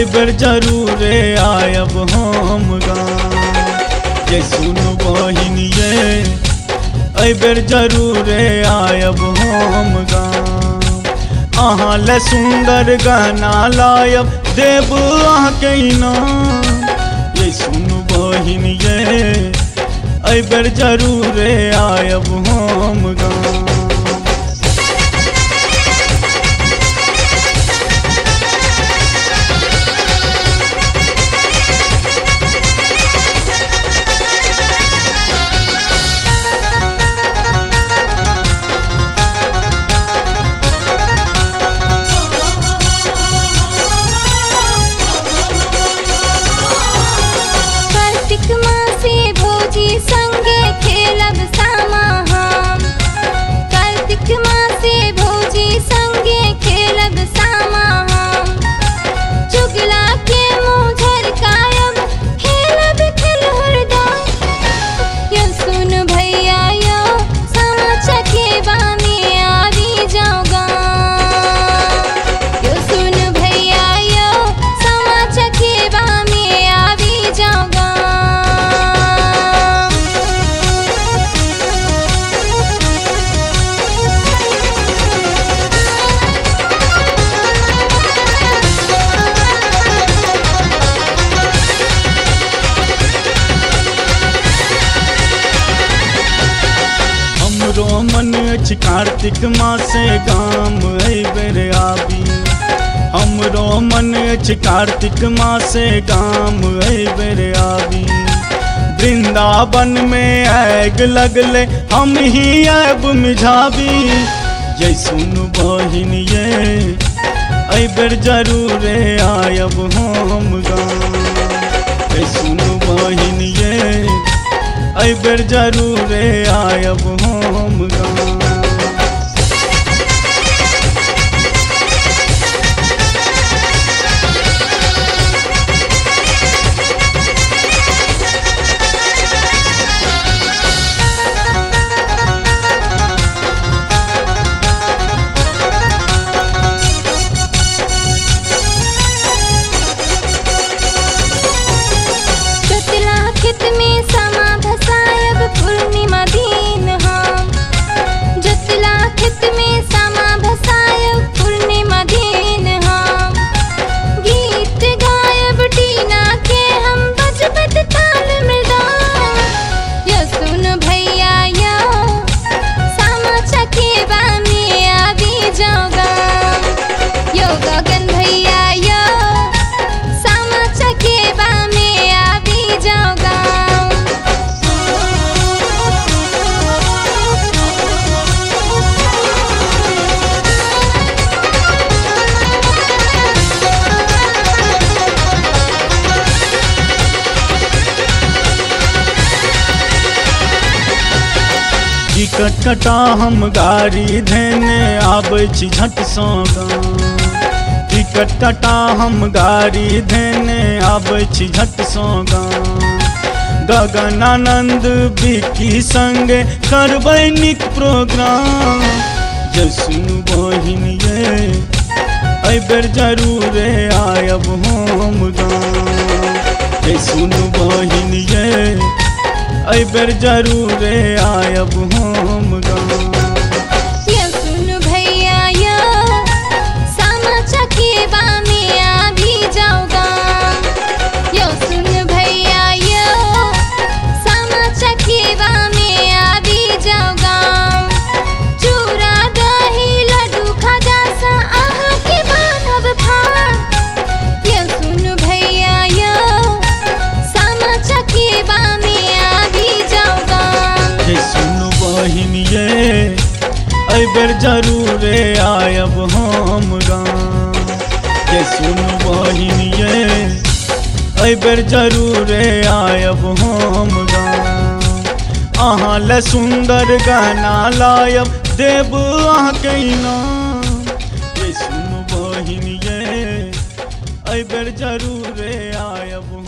बेर जरूर आयब हम गाँव। ये सुन बहिन ये बेर जरूर आयब हम गाँव। अहाँ ले सुंदर गहना लायब देव अहाँके इनाम। ये सुन बहिन ये बेर जरूर आयब हम गाँव। संगे खेलब सामा हम। कार्तिक मासे भौजी संगे खेलब सामा हम। चुगला के मुँह झरकायब खेलब खेल हरदम। यो सुन भैया यो सामा चकेबा में आवी जाओ गाँव। यो सुन भैया यो सामा चकेबा में आवी जाओ गाँव। हमरो मन अछि कार्तिक मासे गाम बेर आबी। हमरो मन अछि कार्तिक मासे गाम बेर आबी। वृंदावन में आग लगले हम ही आब मिझाबी। ये सुन बहिन ये बेर जरूर आयब हम गाँव। ये सुन बहिन ये बेर जरूर आयब हम गाँव। में समा भसायब पूर्णिमा दिन हम। जतला खेत में समा भसायब पूर्णिमा दिन हम। गीत गायब टीना के हम बजबत ताल मृदंग। यो सुन भैया यो सामा चकेबा में आवी जाओ गाँव। यो गगन भैया यो सामा चकेबा में आवी जाओ गाँव। टिकट कटा हम गाड़ी धेने आबै छी झट सँ गाँव। टिकट कटा हम गाड़ी धेने आबै छी झट सँ गाँव। गगन आनंद बिक्की संगे करबै नीक प्रोग्राम। ये सुन बहिन ये बेर जरूर आयब हम गाँव। ये सुन बहिन ये बेर जरूर आयब हम गाँव। यो सुन भैया यो सामा चकेबा में आवी जाओ गाँव। यो सुन भैया यो सामा चकेबा में आवी जाओ गाँव। चूड़ा दही लड्डू खाजा सा आहा के बान्हब फान। यो सुन भैया यो सामा चकेबा में आवी जाओ गाँव। ये सुन बहिन ये बेर जरूर आयब हम गाँव। ये सुन बहिन ये बेर जरूर आयब हम गाँव। अहाँ ले सुंदर गहना लायब देव अहाँके इनाम। ये सुन बहिन ये बेर जरूर आयब।